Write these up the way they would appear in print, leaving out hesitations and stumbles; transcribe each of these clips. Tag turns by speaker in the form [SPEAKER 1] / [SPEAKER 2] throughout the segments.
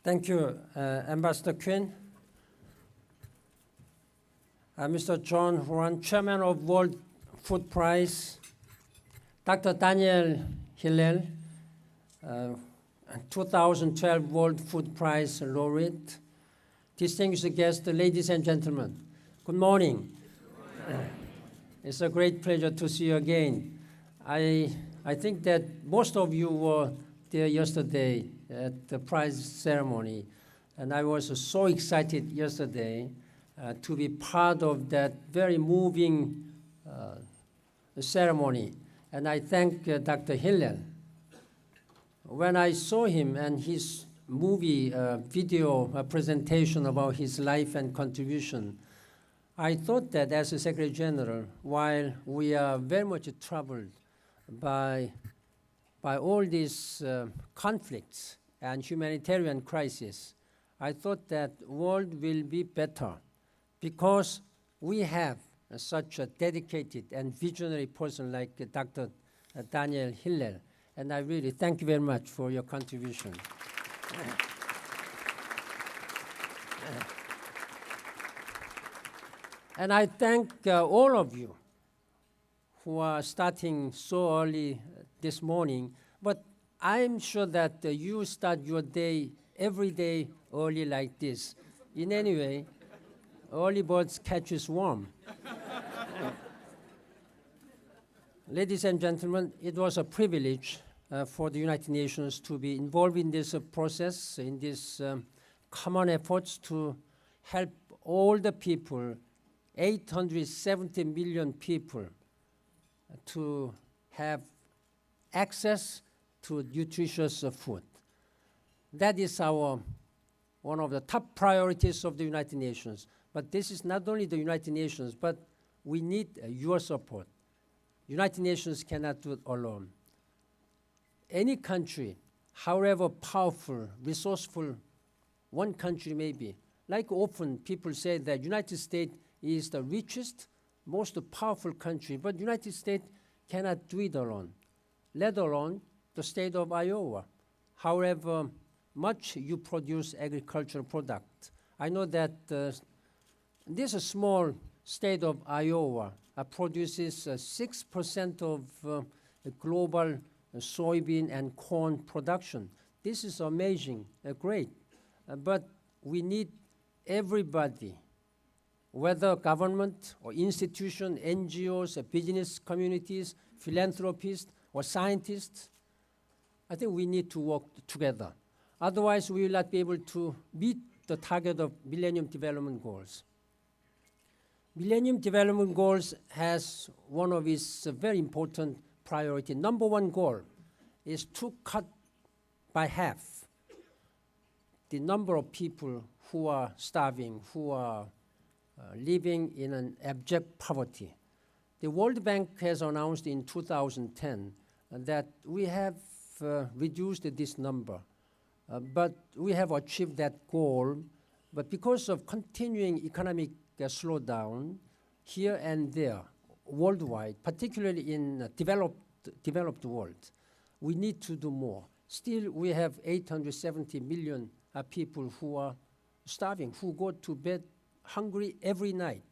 [SPEAKER 1] Thank you, Ambassador Quinn. Mr. John Huan, Chairman of World Food Prize, Dr. Daniel Hillel, 2012 World Food Prize laureate, distinguished guests, ladies and gentlemen, good morning. It's a great pleasure to see you again. I think that most of you were there yesterday at the prize ceremony, and I was so excited yesterday to be part of that very moving ceremony. And I thank Dr. Hillel. When I saw him and his movie video presentation about his life and contribution, I thought that as a Secretary General, while we are very much troubled by all these conflicts and humanitarian crisis, I thought that world will be better because we have such a dedicated and visionary person like Dr. Daniel Hillel. And I really thank you very much for your contribution. And I thank all of you who are starting so early this morning, but I'm sure that you start your day every day early like this. In any way, early birds catches worm. Ladies and gentlemen, it was a privilege for the United Nations to be involved in this process, in this common efforts to help all the people, 870 million people, to have access to nutritious food. That is one of the top priorities of the United Nations. But this is not only the United Nations, but we need your support. United Nations cannot do it alone. Any country, however powerful, resourceful one country may be, like often people say that United States is the richest, most powerful country, but United States cannot do it alone, let alone the state of Iowa. However much you produce agricultural product. I know that this small state of Iowa produces 6% of global soybean and corn production. This is amazing, great, but we need everybody, whether government or institution, NGOs, business communities, philanthropists, or scientists. I think we need to work together. Otherwise, we will not be able to meet the target of Millennium Development Goals. Millennium Development Goals has one of its very important priority. Number one goal is to cut by half the number of people who are starving, who are living in an abject poverty. The World Bank has announced in 2010 that we have reduced this number, but we have achieved that goal. But because of continuing economic slowdown here and there worldwide, particularly in developed world, we need to do more. Still, we have 870 million people who are starving, who go to bed hungry every night.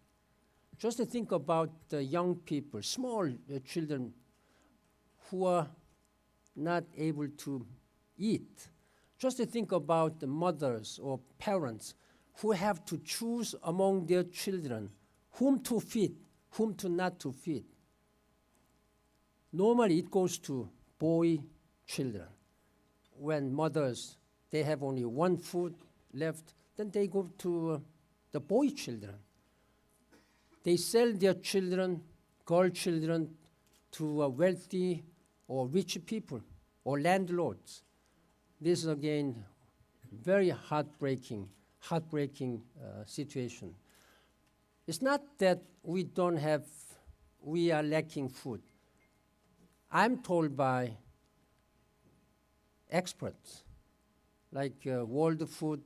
[SPEAKER 1] Just to think about the young people, small children who are not able to eat. Just to think about the mothers or parents who have to choose among their children whom to feed, whom to not to feed. Normally it goes to boy children. When mothers, they have only one food left, then they go to the boy children. They sell their children, girl children, to wealthy or rich people or landlords. This is again very heartbreaking situation. It's not that we are lacking food. I'm told by experts like World Food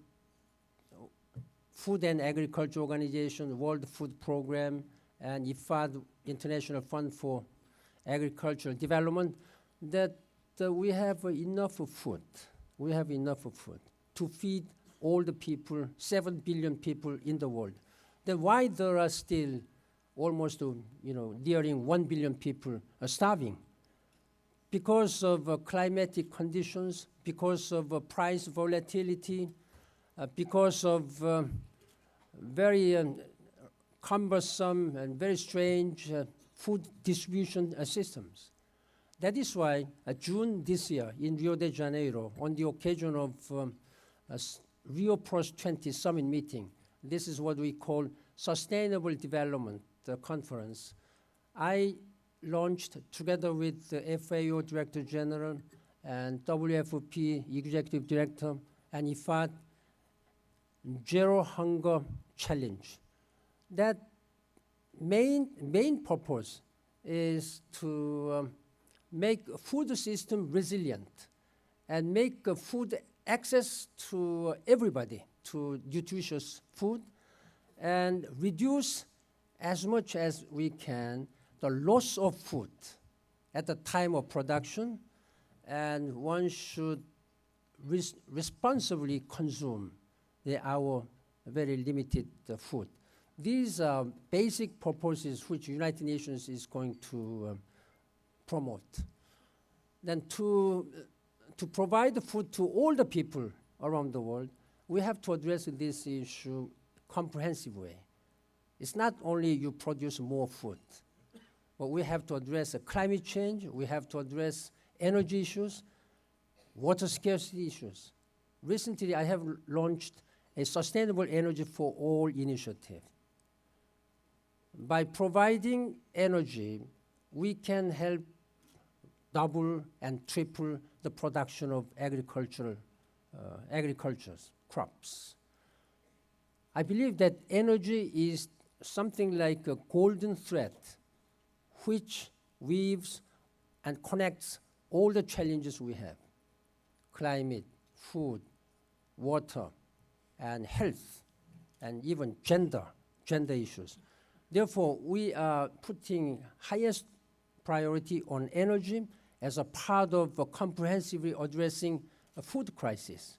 [SPEAKER 1] and Agriculture Organization, World Food Program, and IFAD, International Fund for Agricultural Development, that we have enough food. We have enough food. to feed all the people, 7 billion people in the world. Then why there are still almost, nearing 1 billion people starving? Because of climatic conditions, because of price volatility, because of very cumbersome and very strange food distribution systems. That is why June this year in Rio de Janeiro, on the occasion of Rio Plus 20 summit meeting, this is what we call Sustainable Development Conference, I launched together with the FAO Director General and WFP Executive Director and IFAD Zero Hunger Challenge. That main purpose is to make food system resilient and make food access to everybody to nutritious food and reduce as much as we can the loss of food at the time of production, and one should responsibly consume our very limited food. These are basic purposes which United Nations is going to promote. Then to provide food to all the people around the world, we have to address this issue comprehensive way. It's not only you produce more food, but we have to address climate change, we have to address energy issues, water scarcity issues. Recently, I have launched a Sustainable Energy for All initiative. By providing energy, we can help double and triple the production of agriculture's crops. I believe that energy is something like a golden thread which weaves and connects all the challenges we have: climate, food, water, and health, and even gender issues. Therefore, we are putting highest priority on energy as a part of comprehensively addressing a food crisis.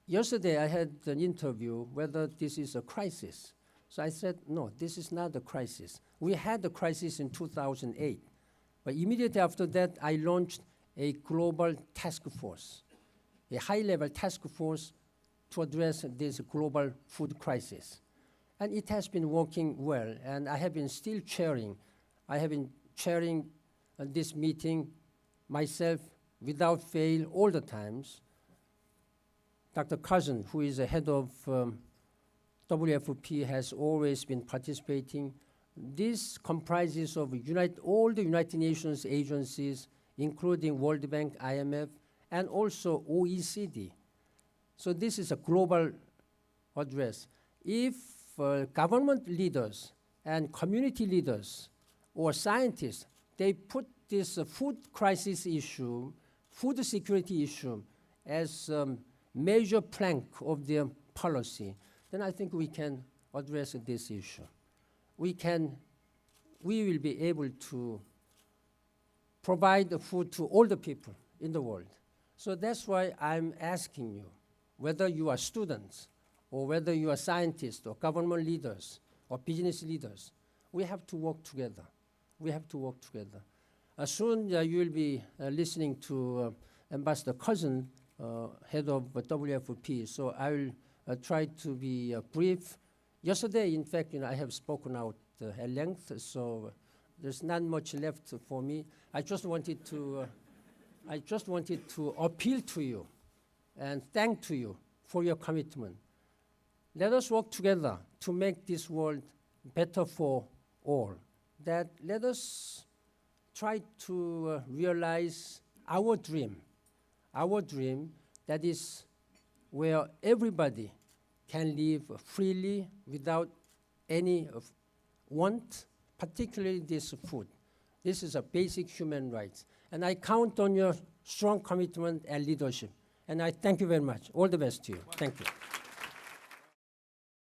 [SPEAKER 1] Yesterday I had an interview whether this is a crisis. So I said, no, this is not a crisis. We had the crisis in 2008. But immediately after that, I launched a global task force, a high-level task force to address this global food crisis. And it has been working well, and I have been still chairing. I have been chairing this meeting myself without fail all the times. Dr. Cousin, who is the head of WFP, has always been participating. This comprises of all the United Nations agencies, including World Bank, IMF, and also OECD. So this is a global address. If government leaders and community leaders or scientists, they put this food crisis issue, food security issue, as major plank of their policy, then I think we can address this issue. We will be able to provide the food to all the people in the world. So that's why I'm asking you, whether you are students or whether you are scientists or government leaders or business leaders, we have to work together. We have to work together. Soon you will be listening to Ambassador Cousin, head of WFP. So I will try to be brief. Yesterday, in fact, I have spoken out at length, so there's not much left for me. I just wanted to appeal to you and thank to you for your commitment. Let us work together to make this world better for all. Let us try to realize our dream that is where everybody can live freely without any want, particularly this food. This is a basic human right. And I count on your strong commitment and leadership. And I thank you very much. All the best to you. Thank you.